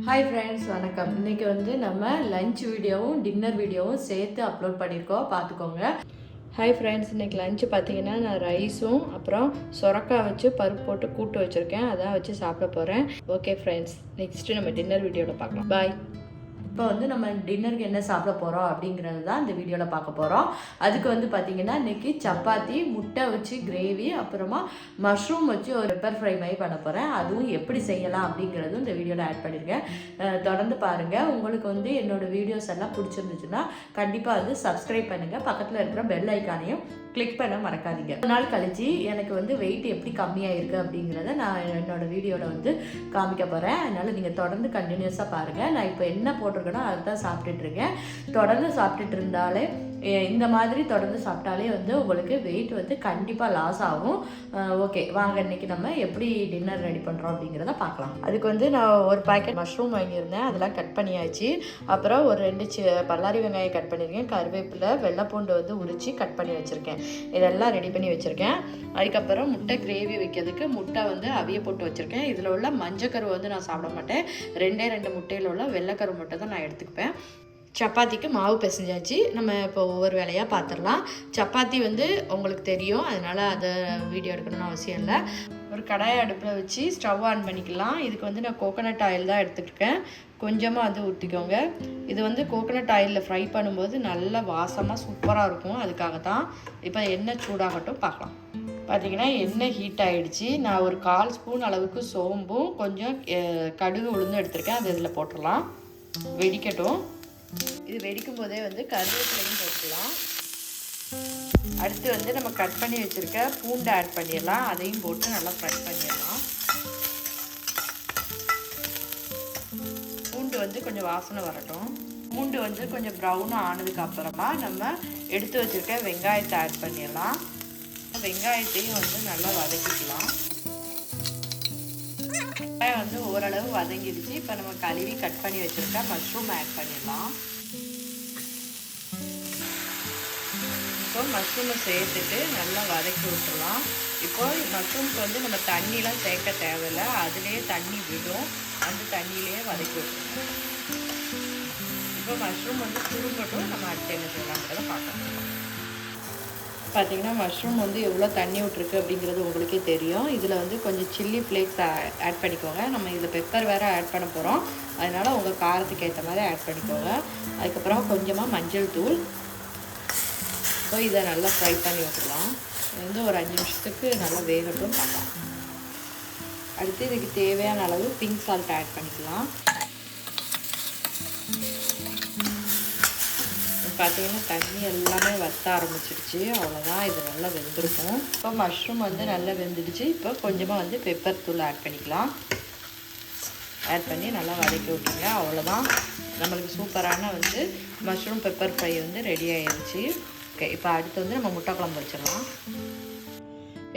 Hi friends, வணக்கம். இன்றைக்கி வந்து நம்ம லஞ்ச் வீடியோவும் டின்னர் வீடியோவும் சேர்த்து அப்லோட் பண்ணியிருக்கோம், பார்த்துக்கோங்க. ஹாய் ஃப்ரெண்ட்ஸ், இன்றைக்கி லஞ்சு பார்த்தீங்கன்னா நான் ரைஸும் அப்புறம் சொரக்காய் வச்சு பருப்பு போட்டு கூட்டு வச்சுருக்கேன். அதான் வச்சு சாப்பிட போகிறேன். ஓகே ஃப்ரெண்ட்ஸ், நெக்ஸ்ட்டு நம்ம டின்னர் வீடியோவில் பார்க்கலாம். பாய். இப்போ வந்து நம்ம டின்னருக்கு என்ன சாப்பிட போகிறோம் அப்படிங்கிறது தான் இந்த வீடியோவில் பார்க்க போகிறோம். அதுக்கு வந்து பார்த்திங்கன்னா இன்றைக்கி சப்பாத்தி, முட்டை வச்சு கிரேவி, அப்புறமா மஷ்ரூம் வச்சு ஒரு பெப்பர் ஃப்ரை மாதிரி பண்ண போகிறேன். அதுவும் எப்படி செய்யலாம் அப்படிங்கிறதும் இந்த வீடியோவில் ஆட் பண்ணியிருக்கேன். தொடர்ந்து பாருங்கள். உங்களுக்கு வந்து என்னோடய வீடியோஸ் எல்லாம் பிடிச்சிருந்துச்சுன்னா கண்டிப்பாக வந்து சப்ஸ்கிரைப் பண்ணுங்கள். பக்கத்தில் இருக்கிற பெல் ஐக்கானையும் கிளிக் பண்ண மறக்காதீங்க. ஒரு நாள் கழிச்சு எனக்கு வந்து வெயிட் எப்படி கம்மியாயிருக்கு அப்படிங்கிறத நான் என்னோடய வீடியோவில் வந்து காமிக்க போகிறேன். அதனால் நீங்கள் தொடர்ந்து கண்டினியூஸாக பாருங்கள். நான் இப்போ என்ன போட்டிருக்கேனோ அதை தான் சாப்பிட்டுட்ருக்கேன். தொடர்ந்து சாப்பிட்டுட்டு இருந்தாலே, இந்த மாதிரி தொடர்ந்து சாப்பிட்டாலே வந்து உங்களுக்கு வெயிட் வந்து கண்டிப்பாக லாஸ் ஆகும். ஓகே, வாங்க இன்றைக்கி நம்ம எப்படி டின்னர் ரெடி பண்ணுறோம் அப்படிங்கிறத பார்க்கலாம். அதுக்கு வந்து நான் ஒரு பாக்கெட் மஷ்ரூம் வாங்கியிருந்தேன், அதெல்லாம் கட் பண்ணியாச்சு. அப்புறம் ஒரு 2 பல்லாரி வெங்காயம் கட் பண்ணியிருக்கேன். கருவேப்பிலை, வெள்ளைப்பூண்டு வந்து உரித்து கட் பண்ணி வச்சுருக்கேன். இதெல்லாம் ரெடி பண்ணி வச்சுருக்கேன். அதுக்கப்புறம் முட்டை கிரேவி வைக்கிறதுக்கு முட்டை வந்து அவிய போட்டு வச்சுருக்கேன். இதில் உள்ள மஞ்சக்கரு வந்து நான் சாப்பிட மாட்டேன். 2 முட்டையில் உள்ள வெள்ளைக்கரு மட்டும் தான் நான் எடுத்துக்குவேன். சப்பாத்திக்கு மாவு பிசைஞ்சாச்சு. நம்ம இப்போ ஒவ்வொரு வேலையாக பார்த்துடலாம். சப்பாத்தி வந்து உங்களுக்கு தெரியும், அதனால் அதை வீடியோ எடுக்கணும்னு அவசியம் இல்லை. ஒரு கடாயை அடுப்பில் வச்சு ஸ்டவ் ஆன் பண்ணிக்கலாம். இதுக்கு வந்து நான் கோகோனட் ஆயில் தான் எடுத்துக்கிட்டேன். கொஞ்சமாக வந்து ஊற்றிக்கோங்க. இது வந்து கோகோனட் ஆயிலில் ஃப்ரை பண்ணும்போது நல்ல வாசமாக சூப்பராக இருக்கும். அதுக்காக தான். இப்போ எண்ணெய் சூடாகட்டும், பார்க்கலாம். பார்த்திங்கன்னா எண்ணெய் ஹீட் ஆகிடுச்சு. நான் ஒரு 1/4 ஸ்பூன் அளவுக்கு சோம்பும் கொஞ்சம் கடுகு உளுந்து எடுத்திருக்கேன். அது இதில் போட்டுடலாம். வெடிக்கட்டும். இது வெடிக்கும் போதே வந்து கருவேப்பிலையும் போட்டுக்கலாம். அடுத்து வந்து நம்ம கட் பண்ணி வச்சுருக்க பூண்டை ஆட் பண்ணிடலாம். அதையும் போட்டு நல்லா ஃப்ரை பண்ணிடலாம். பூண்டு வந்து கொஞ்சம் வாசனை வரட்டும். பூண்டு வந்து கொஞ்சம் ப்ரௌனாக ஆனதுக்கு அப்புறமா நம்ம எடுத்து வச்சுருக்க வெங்காயத்தை ஆட் பண்ணிடலாம். வெங்காயத்தையும் வந்து நல்லா வதக்கிக்கலாம். வெங்காயம் வந்து ஓரளவு வதங்கிடுச்சு. இப்போ நம்ம கழுவி கட் பண்ணி வச்சுருக்க மஷ்ரூம் ஆட் பண்ணிடலாம். இப்போ மஷ்ரூமை சேர்த்துட்டு நல்லா வதக்கி விட்டுடலாம். இப்போ மஷ்ரூம்க்கு வந்து நம்ம தண்ணிலாம் சேர்க்க தேவையில்லை, அதுலேயே தண்ணி விடும். அந்த தண்ணியிலேயே வதக்கி விட்டுருவோம். இப்போ மஷ்ரூம் வந்து சுருங்கட்டும். நம்ம அடுத்து என்ன செய்யலாங்கிறத பார்க்கலாம். பார்த்திங்கன்னா மஷ்ரூம் வந்து எவ்வளோ தண்ணி விட்டுருக்கு அப்படிங்கிறது உங்களுக்கே தெரியும். இதில் வந்து கொஞ்சம் சில்லி ஃப்ளேக்ஸ் ஆட் பண்ணிக்கோங்க. நம்ம இதில் பெப்பர் வேறு ஆட் பண்ண போகிறோம், அதனால் உங்கள் காரத்துக்கு ஏற்ற மாதிரி ஆட் பண்ணிக்கோங்க. அதுக்கப்புறம் கொஞ்சமாக மஞ்சள் தூள். இப்போ இதை நல்லா ஃப்ரை பண்ணி விட்டுடலாம். வந்து ஒரு 5 நிமிஷத்துக்கு நல்லா வேகட்டும், பார்க்கலாம். அடுத்து இதுக்கு தேவையான அளவு பிங்க் சால்ட் ஆட் பண்ணிக்கலாம். பார்த்திங்கன்னா தண்ணி எல்லாமே வத்த ஆரம்பிச்சிடுச்சு. அவ்வளோதான், இது நல்லா வெந்திருக்கும். இப்போ மஷ்ரூம் வந்து நல்லா வெந்துடுச்சு. இப்போ கொஞ்சமாக வந்து பெப்பர் தூள் ஆட் பண்ணிக்கலாம். ஆட் பண்ணி நல்லா வதக்கி விட்டுருங்க. அவ்வளோதான், நம்மளுக்கு சூப்பரான வந்து மஷ்ரூம் பெப்பர் ஃப்ரை வந்து ரெடி ஆயிடுச்சு. ஓகே, இப்போ அடுத்து வந்து நம்ம முட்டை குழம்பு வச்சிடலாம்.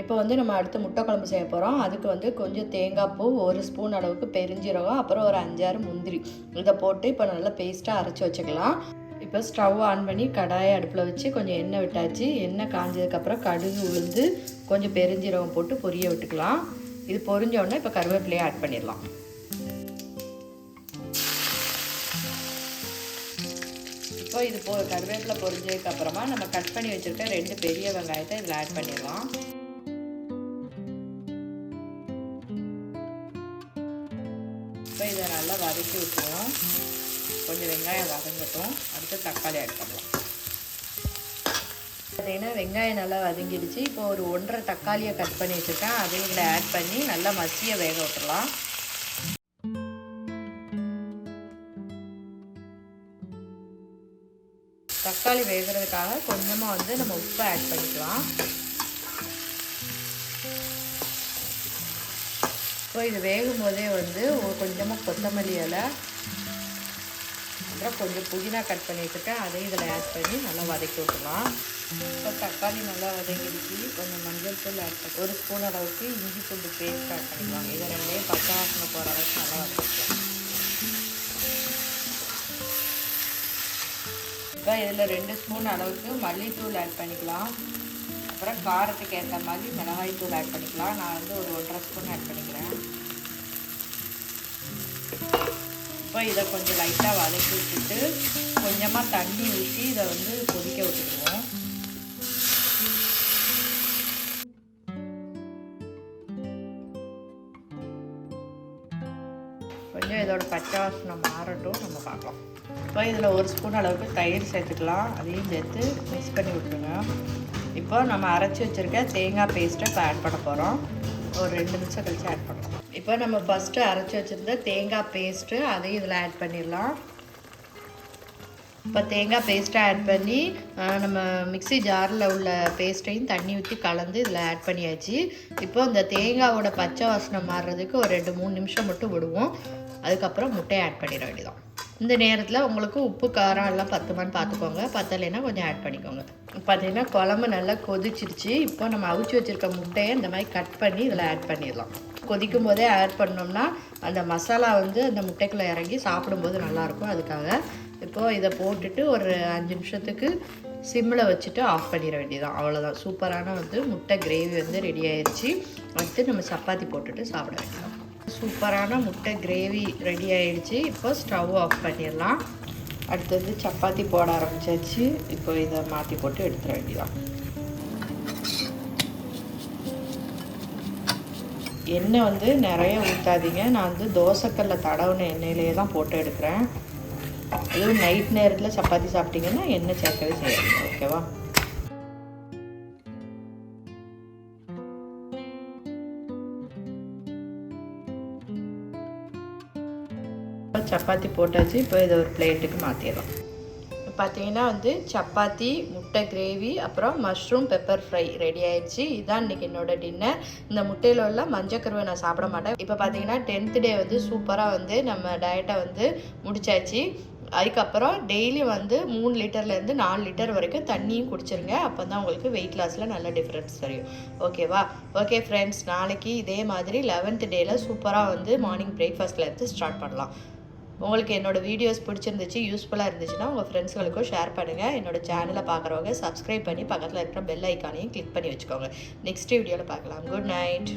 இப்போ வந்து நம்ம அடுத்து முட்டை குழம்பு செய்ய போகிறோம். அதுக்கு வந்து கொஞ்சம் தேங்காய் பூ, 1 ஸ்பூன் அளவுக்கு பெருஞ்சீரகம், அப்புறம் ஒரு 5-6 முந்திரி, இதை போட்டு இப்போ நல்லா பேஸ்ட்டாக அரைச்சி வச்சுக்கலாம். இப்போ ஸ்டவ் ஆன் பண்ணி கடாயை அடுப்பில் வச்சு கொஞ்சம் எண்ணெய் விட்டாச்சு. எண்ணெய் காஞ்சதுக்கப்புறம் கடுகு உளுந்து கொஞ்சம் பெருஞ்சீரகம் போட்டு பொரிய விட்டுக்கலாம். இது பொரிஞ்ச உடனே இப்போ கருவேப்பிலையை ஆட் பண்ணிடலாம். இப்போ இது கருவேப்பிலை பொரிஞ்சதுக்கப்புறமா நம்ம கட் பண்ணி வச்சுருக்க 2 பெரிய வெங்காயத்தை இதில் ஆட் பண்ணிடலாம். இப்போ இதை நல்லா வதக்கி விட்டுருவோம். கொஞ்சம் வெங்காயம் வதங்கட்டும். அடுத்து தக்காளி ஆட் பண்ணலாம். பார்த்தீங்கன்னா வெங்காயம் நல்லா வதங்கிடுச்சு. இப்போ ஒரு 1.5 தக்காளியை கட் பண்ணி வச்சுருக்கேன். அதையும் இதில் ஆட் பண்ணி நல்லா மசிய வேக விட்டுடலாம். தக்காளி வேகிறதுக்காக கொஞ்சமாக வந்து நம்ம உப்பு ஆட் பண்ணிக்கலாம். இப்போ இது வேகும் போதே வந்து கொஞ்சமாக கொத்தமல்லி இலை, அப்புறம் கொஞ்சம் புதினா கட் பண்ணி வச்சுருக்கேன், அதையும் இதில் ஆட் பண்ணி நல்லா வதக்கி விட்டுலாம். இப்போ தக்காளி நல்லா வதங்கிடுச்சு. கொஞ்சம் மஞ்சள் தூள் ஆட் பண்ணி 1 ஸ்பூன் அளவுக்கு இஞ்சி பூண்டு பேஸ்ட் ஆட் பண்ணிக்கலாம். இதை 2 பச்சை வாசனை போகிற அளவுக்கு நல்லா வதக்கிக்கலாம். இப்போ இதில் 2 ஸ்பூன் அளவுக்கு மல்லித்தூள் ஆட் பண்ணிக்கலாம். அப்புறம் காரத்துக்கு ஏற்ற மாதிரி மிளகாய் தூள் ஆட் பண்ணிக்கலாம். நான் வந்து ஒரு 1.5 ஸ்பூன் ஆட் பண்ணிக்கிறேன். இப்போ இதை கொஞ்சம் லைட்டாக வதக்கி விட்டுட்டு கொஞ்சமாக தண்ணி ஊற்றி இதை வந்து கொதிக்க விட்டுக்குவோம். கொஞ்சம் இதோட பச்சை வாசனை மாறட்டும், நம்ம பார்க்கலாம். இப்போ இதில் 1 ஸ்பூன் அளவுக்கு தயிர் சேர்த்துக்கலாம். அதையும் சேர்த்து மிக்ஸ் பண்ணி விட்டுருங்க. இப்போ நம்ம அரைச்சி வச்சுருக்க தேங்காய் பேஸ்ட்டை இப்போ ஆட் பண்ண போகிறோம். ஒரு 2 நிமிஷம் கழிச்சு ஆட் பண்ணலாம். இப்போ நம்ம ஃபஸ்ட்டு அரைச்சி வச்சுருந்த தேங்காய் பேஸ்ட்டு அதையும் இதில் ஆட் பண்ணிடலாம். இப்போ தேங்காய் பேஸ்ட்டை ஆட் பண்ணி நம்ம மிக்ஸி ஜாரில் உள்ள பேஸ்ட்டையும் தண்ணி ஊற்றி கலந்து இதில் ஆட் பண்ணியாச்சு. இப்போ இந்த தேங்காயோட பச்சை வாசனை மாறுறதுக்கு ஒரு 2-3 நிமிஷம் மட்டும் விடுவோம். அதுக்கப்புறம் முட்டையை ஆட் பண்ணிட வேண்டியதான். இந்த நேரத்தில் உங்களுக்கு உப்பு காரம் எல்லாம் பத்துமான்னு பார்த்துக்கோங்க. பத்தலைன்னா கொஞ்சம் ஆட் பண்ணிக்கோங்க. பார்த்தீங்கன்னா குழம்பு நல்லா கொதிச்சிருச்சு. இப்போ நம்ம அவிச்சு வச்சுருக்க முட்டையை இந்த மாதிரி கட் பண்ணி இதில் ஆட் பண்ணிடலாம். கொதிக்கும் போதே ஆட் பண்ணோம்னா அந்த மசாலா வந்து அந்த முட்டைக்குள்ளே இறங்கி சாப்பிடும்போது நல்லாயிருக்கும். அதுக்காக இப்போது இதை போட்டுட்டு ஒரு 5 நிமிஷத்துக்கு சிம்மில் வச்சுட்டு ஆஃப் பண்ணிட வேண்டியதான். அவ்வளோதான். சூப்பரான வந்து முட்டை கிரேவி வந்து ரெடி ஆயிடுச்சு. அடுத்து நம்ம சப்பாத்தி போட்டுட்டு சாப்பிட வேண்டியதான். சூப்பரான முட்டை கிரேவி ரெடி ஆகிடுச்சு. இப்போ ஸ்டவ் ஆஃப் பண்ணிடலாம். அடுத்தது சப்பாத்தி போட ஆரம்பிச்சாச்சு. இப்போ இதை மாற்றி போட்டு எடுத்துட வேண்டியதான். எண்ணெய் வந்து நிறைய ஊற்றாதீங்க. நான் வந்து தோசைக்கல்ல தடவுன எண்ணெயிலேயே தான் போட்டு எடுக்கிறேன். அதுவும் நைட் நேரத்தில் சப்பாத்தி சாப்பிட்டீங்கன்னா எண்ணெய் சேர்க்கவே செய்யாதீங்க. ஓகேவா? சப்பாத்தி போட்டாச்சு. இப்போ இதை ஒரு பிளேட்டுக்கு மாற்றிடலாம். பார்த்தீங்கன்னா வந்து சப்பாத்தி, முட்டை கிரேவி, அப்புறம் மஷ்ரூம் பெப்பர் ஃப்ரை ரெடி ஆயிடுச்சு. இதுதான் இன்றைக்கி என்னோட டின்னர். இந்த முட்டையில் உள்ள மஞ்சக்கருவை நான் சாப்பிட மாட்டேன். இப்போ பார்த்தீங்கன்னா 10th டே வந்து சூப்பராக வந்து நம்ம டயட்டை வந்து முடிச்சாச்சு. அதுக்கப்புறம் டெய்லி வந்து 3 லிட்டர்லேருந்து 4 லிட்டர் வரைக்கும் தண்ணியும் குடிச்சிருங்க. அப்போ தான் உங்களுக்கு வெயிட் லாஸில் நல்ல டிஃப்ரென்ஸ் தெரியும். ஓகேவா? ஓகே ஃப்ரெண்ட்ஸ், நாளைக்கு இதே மாதிரி 11th டேயில் சூப்பராக வந்து மார்னிங் பிரேக்ஃபாஸ்ட்லேருந்து ஸ்டார்ட் பண்ணலாம். உங்களுக்கு என்னோடய வீடியோஸ் பிடிச்சிருந்துச்சு, யூஸ்ஃபுல்லாக இருந்துச்சுன்னா உங்கள் ஃப்ரெண்ட்ஸ்களுக்கும் ஷேர் பண்ணுங்கள். என்னோடய சேனலை பார்க்குறவங்க சப்ஸ்கிரைப் பண்ணி பக்கத்தில் இருக்கிற பெல் ஐக்கானையும் கிளிக் பண்ணி வச்சுக்கோங்க. நெக்ஸ்ட் வீடியோவில் பார்க்கலாம். Good night.